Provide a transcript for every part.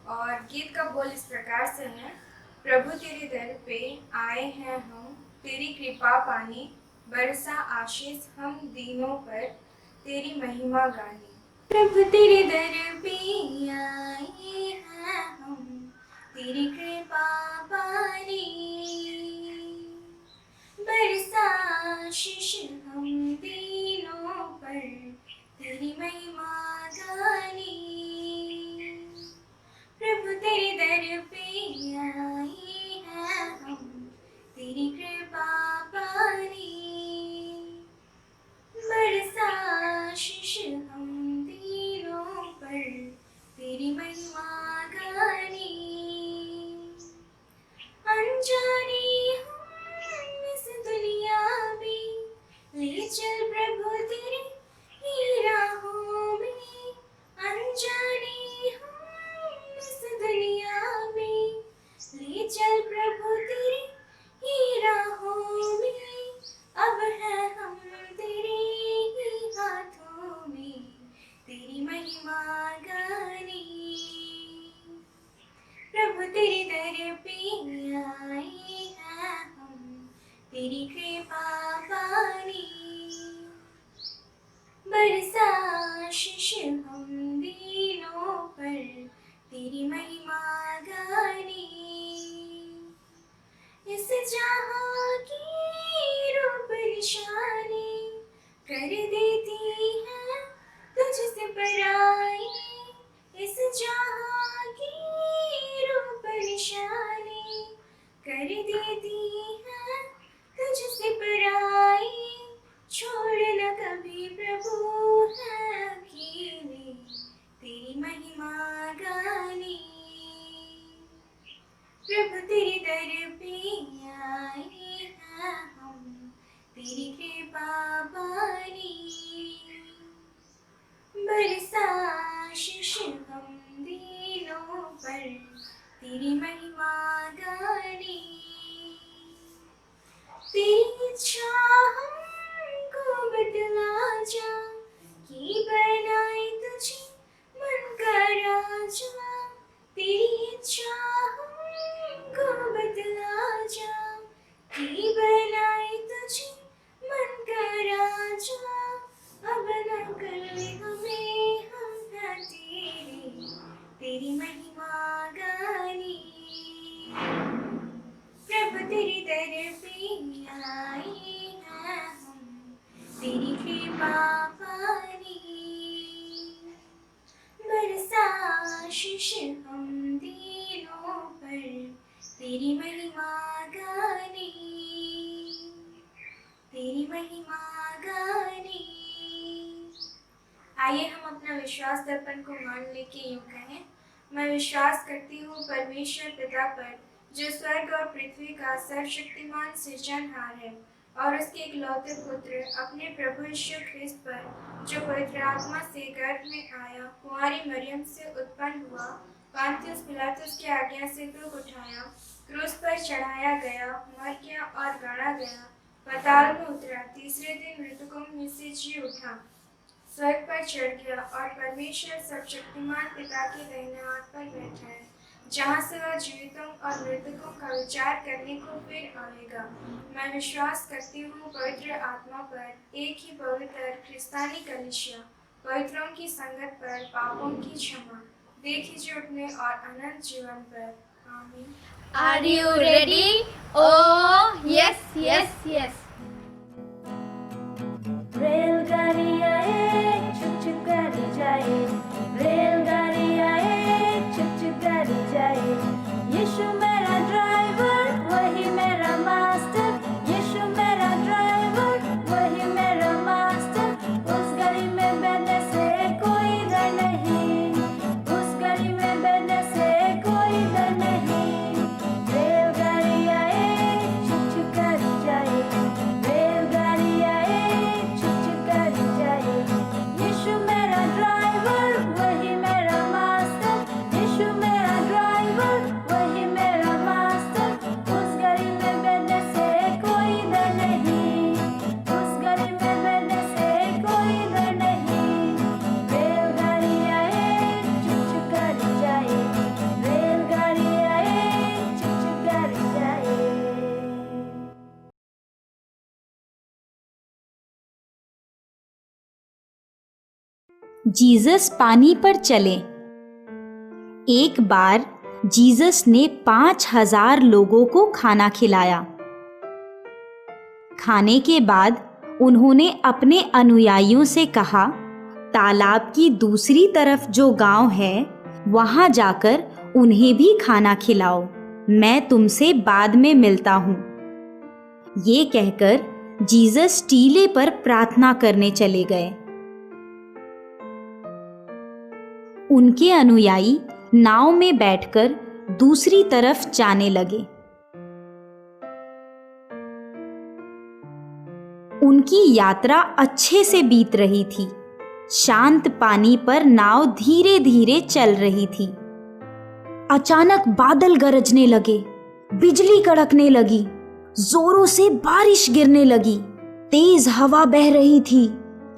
और गीत का बोल इस प्रकार से है। प्रभु तेरे दर पे आए हैं हम, तेरी कृपा पाने, बरसा आशीष हम दीनों पर, तेरी महिमा गाने। प्रभु तेरे दर पे आए हैं हम, तेरी कृपा पाने, बरसा आशीष हम दीनों पर, तेरी महिमा गाने। प्रभु तेरे दर पे आए हैं हम, तेरी कृपा पाने, बरसा आशीष हम दीनों पर, तेरी महिमा गाने। अनजाने हम इस दुनिया में, ले चल प्रभु तेरे ही राहों में। अनजाने हम इस दुनिया में, ले चल प्रभु तेरे ही राहों में। अब है हम तेरे ही हाथों में, तेरी महिमा गाने। प्रभु तेरे दर पे आए हैं हम, तेरी कृपा पाने, बरसा आशीष हम दीनों पर, तेरी महिमा गाने। इस जहाँ की रूप निशानी कर देती है तुझसे पराई। इस जहाँ की रूप निशानी कर देती है तुझसे पराई। छोड़ न कभी प्रभु है अकेले, तेरी महिमा गाने। प्रभु तेरे दर पे आए हैं हम, तेरी कृपा पाने, बरसा आशीष हम दीनों पर, तेरी महिमा गाने। तेरी इच्छा हमको बतला जा, कि बनाए तुझे मन का राजा। तेरी इच्छा हमको बतला जा, कि बनाए तुझे मन का राजा। अब न कर हमें हम हैं तेरे, तेरी महिमा गाने। प्रभु तेरे दर पे आए हैं हम, तेरी कृपा पाने, बरसा आशीष हम दीनों पर, तेरी महिमा गाने, तेरी महिमा गाने। आइए हम अपना विश्वास दर्पण को मान लेके यूं कहें। मैं विश्वास करती हूँ परमेश्वर पिता पर, जो स्वर्ग और पृथ्वी का सर्वशक्तिमान सृजनहार है, और उसके इकलौते पुत्र अपने प्रभु यीशु ख्रिस्त पर, जो पवित्र आत्मा से गर्भ में आया, कुंवारी मरियम से उत्पन्न हुआ, पांतियुस पिलातुस की आज्ञा से क्रूस उठाया, क्रूस पर चढ़ाया गया, मर गया और गाड़ा गया, पाताल में उतरा, तीसरे दिन मृतकों में से जी उठा, स्वर्ग पर चढ़ गया और परमेश्वर सर्वशक्तिमान पिता के दाहिने हाथ पर बैठा है, जहाँ से वह जीवितों और मृतकों का विचार करने को फिर आएगा। मैं विश्वास करती हूँ पवित्र आत्मा पर, एक ही पवित्र क्रिस्तानी कलीसिया, पवित्रों की संगत पर, पापों की क्षमा, देखी जी उठने और अनंत जीवन पर। आमीन। Are you ready? Oh, yes, yes, yes. रेलगाड़ी आए छुक छुक गाड़ी जाए, रेलगाड़ी आए छुक छुक गाड़ी जाए। यीशु मेरा ड्राइवर वही मेरा मास्टर, यीशु मेरा ड्राइवर वही मेरा मास्टर। उस गाड़ी में बैठने से कोई डर नहीं, उस गाड़ी में बैठने से कोई डर नहीं। रेलगाड़ी आए छुक छुक गाड़ी जाए, जीसस पानी पर चले। एक बार जीसस ने 5,000 लोगों को खाना खिलाया। खाने के बाद उन्होंने अपने अनुयायियों से कहा, तालाब की दूसरी तरफ जो गांव है वहां जाकर उन्हें भी खाना खिलाओ। मैं तुमसे बाद में मिलता हूं। ये कहकर जीसस टीले पर प्रार्थना करने चले गए। उनके अनुयायी नाव में बैठकर दूसरी तरफ जाने लगे। उनकी यात्रा अच्छे से बीत रही थी। शांत पानी पर नाव धीरे धीरे चल रही थी। अचानक बादल गरजने लगे, बिजली कड़कने लगी, जोरों से बारिश गिरने लगी, तेज हवा बह रही थी।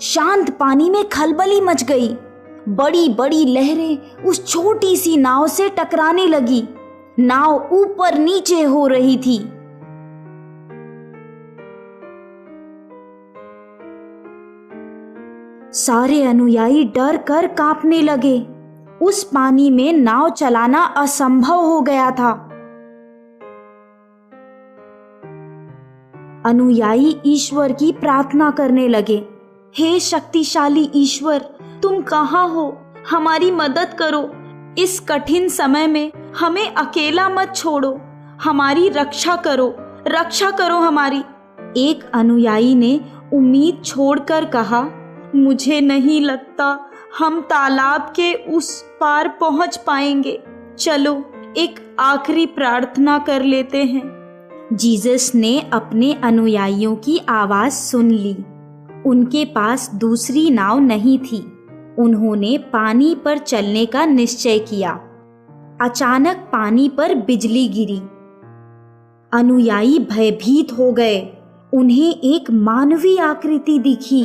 शांत पानी में खलबली मच गई। बड़ी बड़ी लहरें उस छोटी सी नाव से टकराने लगी। नाव ऊपर नीचे हो रही थी। सारे अनुयायी डर कर कांपने लगे। उस पानी में नाव चलाना असंभव हो गया था। अनुयायी ईश्वर की प्रार्थना करने लगे, हे शक्तिशाली ईश्वर, तुम कहाँ हो? हमारी मदद करो। इस कठिन समय में हमें अकेला मत छोड़ो। हमारी रक्षा करो हमारी। एक अनुयायी ने उम्मीद छोड़कर कहा, मुझे नहीं लगता हम तालाब के उस पार पहुंच पाएंगे। चलो एक आखिरी प्रार्थना कर लेते हैं। जीसस ने अपने अनुयायियों की आवाज सुन ली। उनके पास दूसरी नाव नहीं थी। उन्होंने पानी पर चलने का निश्चय किया। अचानक पानी पर बिजली गिरी। अनुयायी भयभीत हो गए। उन्हें एक मानवीय आकृति दिखी।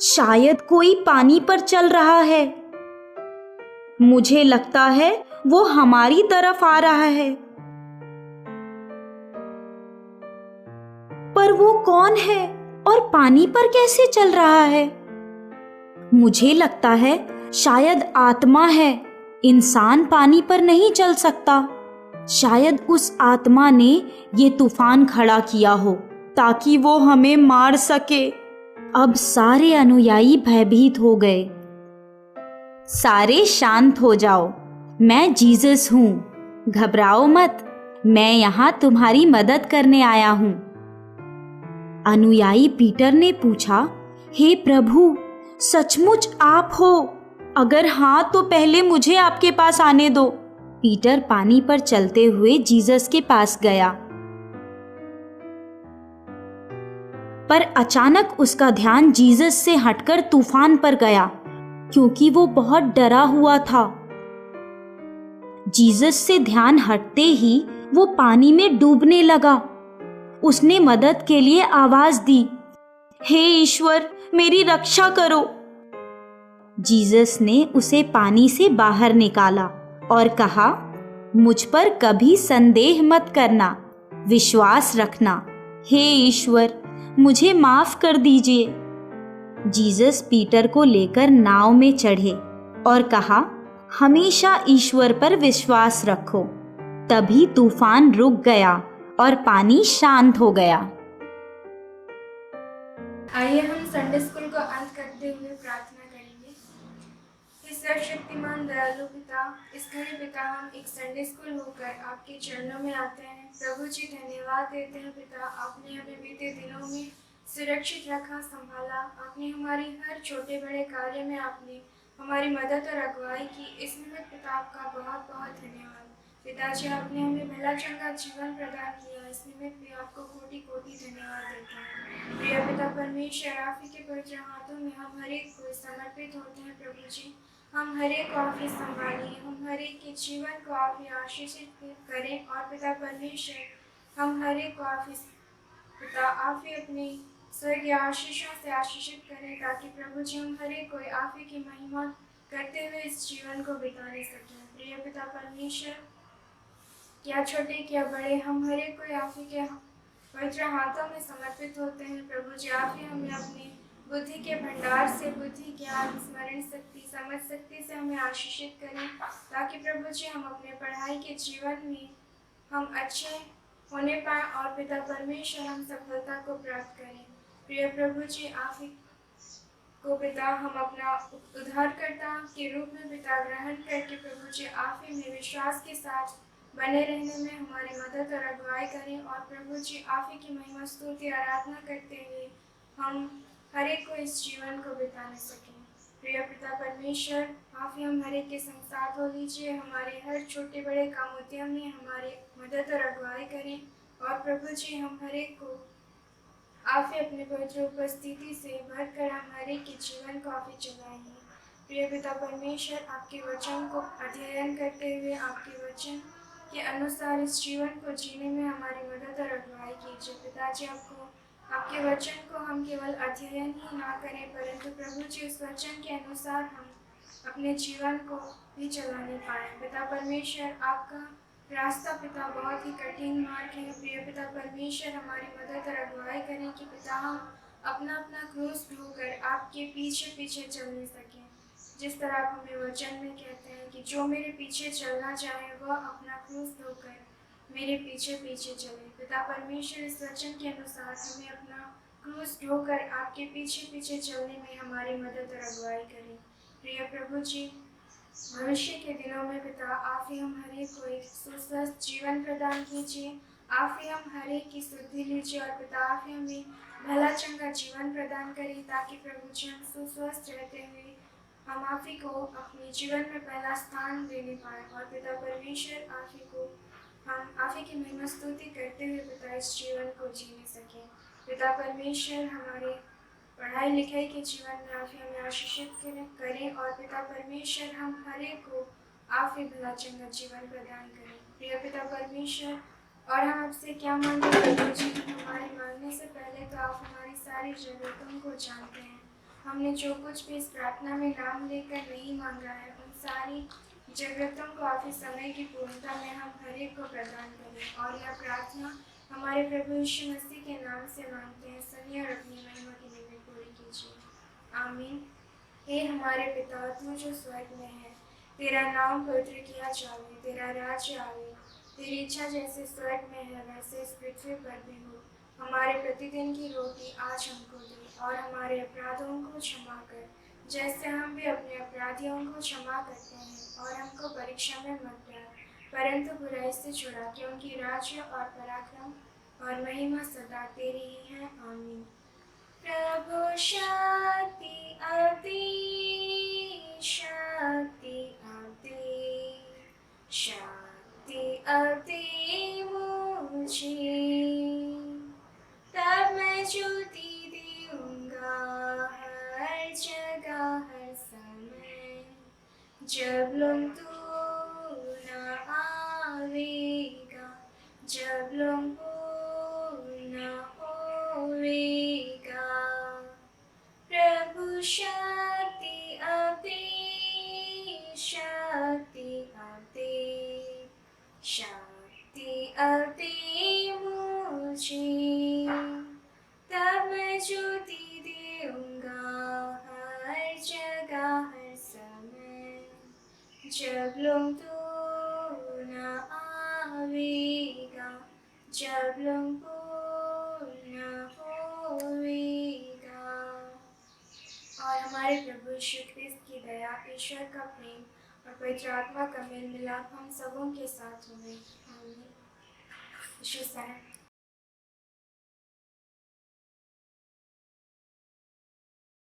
शायद कोई पानी पर चल रहा है। मुझे लगता है वो हमारी तरफ आ रहा है। पर वो कौन है और पानी पर कैसे चल रहा है? मुझे लगता है शायद आत्मा है। इंसान पानी पर नहीं चल सकता। शायद उस आत्मा ने ये तूफान खड़ा किया हो ताकि वो हमें मार सके। अब सारे अनुयायी भयभीत हो गए। सारे शांत हो जाओ, मैं जीसस हूँ, घबराओ मत, मैं यहाँ तुम्हारी मदद करने आया हूँ। अनुयायी पीटर ने पूछा, हे प्रभु, सचमुच आप हो? अगर हाँ तो पहले मुझे आपके पास आने दो। पीटर पानी पर चलते हुए जीसस के पास गया। पर अचानक उसका ध्यान जीसस से हटकर तूफान पर गया, क्योंकि वो बहुत डरा हुआ था। जीसस से ध्यान हटते ही वो पानी में डूबने लगा। उसने मदद के लिए आवाज दी, हे ईश्वर, मेरी रक्षा करो। जीसस ने उसे पानी से बाहर निकाला और कहा, मुझ पर कभी संदेह मत करना, विश्वास रखना। हे ईश्वर, मुझे माफ कर दीजिए। जीसस पीटर को लेकर नाव में चढ़े और कहा, हमेशा ईश्वर पर विश्वास रखो। तभी तूफान रुक गया और पानी शांत हो गया। आइए हम संडे स्कूल को अंत करते हुए प्रार्थना करेंगे। हे सर्वशक्तिमान दयालु पिता, इस घड़ी पिता हम एक संडे स्कूल होकर आपके चरणों में आते हैं। प्रभु जी धन्यवाद देते हैं पिता, आपने हमें बीते दिनों में सुरक्षित रखा, संभाला। आपने हमारी हर छोटे बड़े कार्य में आपने हमारी मदद और अगुवाई की। इस निमित्त पिता आपका बहुत बहुत धन्यवाद। पिताजी, आपने हमें भला चंगा जीवन प्रदान किया। इस निमित्त भी आपको कोटि कोटि धन्यवाद देता है। प्रिय पिता परमेश्वर, आप ही के पवित्र हाथों में हम हर एक को समर्पित होते हैं। प्रभु जी, हम हर एक को आप ही संभालिए, हम हर एक के जीवन को आप ही आशीषित करें। और पिता परमेश्वर, हम हर एक को आप ही पिता आप ही अपनी स्वर्गीय आशीषों से आशीषित करें, ताकि प्रभु जी हम हर एक को आप ही की महिमा करते हुए इस जीवन को बिताने सकें। प्रिय पिता परमेश्वर, क्या छोटे क्या बड़े, हम हर एक को आप ही के पवित्र हाथों में समर्पित होते हैं। प्रभु जी, आप ही हमें अपने बुद्धि के भंडार से बुद्धि, ज्ञान, स्मरण शक्ति, समझ शक्ति से हमें आशीषित करें, ताकि प्रभु जी हम अपने पढ़ाई के जीवन में हम अच्छे होने पाए और पिता परमेश्वर हम सफलता को प्राप्त करें। प्रिय प्रभु जी, आप ही को पिता हम अपना उद्धारकर्ता के रूप में पिता ग्रहण करके प्रभु जी आप ही में विश्वास के साथ बने रहने में हमारी मदद और अगुवाई करें, और प्रभु जी आप ही की महिमा स्तुति आराधना करते हुए हम हर एक को इस जीवन को बिताने सकें। प्रिय पिता परमेश्वर, आप ही हम हर एक के संग साथ हो लीजिए, हमारे हर छोटे बड़े काम उद्यम में हमारे मदद और अगुवाई करें, और प्रभु जी हम हर एक को आप ही अपने पवित्र उपस्थिति से भरकर हमारे के जीवन को आप ही चलाएंगे। प्रिय पिता परमेश्वर, आपके वचन को अध्ययन करते हुए आपके वचन के अनुसार इस जीवन को जीने में हमारी मदद और अगुवाई कीजिए। पिताजी, आपके वचन को हम केवल अध्ययन ही ना करें, परंतु प्रभु जी उस वचन के अनुसार हम अपने जीवन को भी चलाने पाए। पिता परमेश्वर, आपका रास्ता पिता बहुत ही कठिन मार्ग है। प्रिय पिता परमेश्वर, हमारी मदद और अगुवाई करें कि पिता हम अपना अपना क्रूस ढोकर आपके पीछे पीछे चलने सकें। जिस तरह आप हमें वचन में कहते हैं कि जो मेरे पीछे चलना चाहे वह अपना क्रूस ढोकर मेरे पीछे पीछे चले। पिता परमेश्वर, इस वचन के अनुसार हमें अपना क्रूस ढोकर आपके पीछे पीछे चलने में हमारी मदद और अगुवाई करें। प्रिय प्रभु जी, भविष्य के दिनों में पिता आप ही हम हर एक को एक सुस्वस्थ जीवन प्रदान कीजिए। आप ही हम हर एक की सुधि लीजिए, और पिता आप ही हमें भला चंगा जीवन प्रदान करें, ताकि प्रभु जी हम सुस्वस्थ रहते हुए हम आप ही को अपने जीवन में पहला स्थान देने पाए। और पिता परमेश्वर, आप ही को हम आप ही की महिमा स्तुति करते हुए पिता इस जीवन को जीने सकें। पिता परमेश्वर, हमारे पढ़ाई लिखाई के जीवन में आप ही हमें आशीषित करें, और पिता परमेश्वर हम हर एक को आप ही भला चंगा जीवन प्रदान करें। प्रिय पिता परमेश्वर, और हम आपसे क्या मांगे प्रभु जी, हमारे मांगने से पहले तो आप हमारी सारी जरूरतों को जानते हैं। हमने जो कुछ भी इस प्रार्थना में नाम लेकर नहीं मांगा है, उन सारी जरूरतों को आप ही समय की पूर्णता में हम हर एक को प्रदान करें, और यह प्रार्थना हमारे प्रभु यीशु मसीह के नाम से मांगते हैं। सुनिए और अपनी महिमा की निमित्त पूरी कीजिए। आमीन। हे हमारे पिता, तू जो स्वर्ग में है, तेरा नाम पवित्र किया जावे, तेरा राज्य आवे, तेरी इच्छा जैसे स्वर्ग में है वैसे इस पृथ्वी पर भी हो। हमारे प्रतिदिन की रोटी आज हमको दे, और हमारे अपराधों को क्षमा कर, जैसे हम भी अपने अपराधियों को क्षमा करते हैं, और हमको परीक्षा में मत डाल, परंतु बुराई से छुड़ा, क्योंकि राज्य और पराक्रम और महिमा सदा तेरी ही है। आमीन। प्रभु शक्ति आती, शक्ति आती, शक्ति आती मुझे, तब मैं ज्योति दूंगा हर जगह हर समय। जब लोग तू न आवेगा, जब लोग न होवेगा, प्रभु शक्ति आती, शक्ति आती, शक्ति आती मुझे, तब मैं ज्योति दूंगा हर जगह हर समय। जब लोग तू न आवेगा, जब लोग न होवेगा। और हमारे प्रभु यीशु ख्रिस्त की दया, ईश्वर का प्रेम और पवित्र आत्मा का मेल मिलाप हम सबों के साथ होवे। आमीन। यीशु साहब।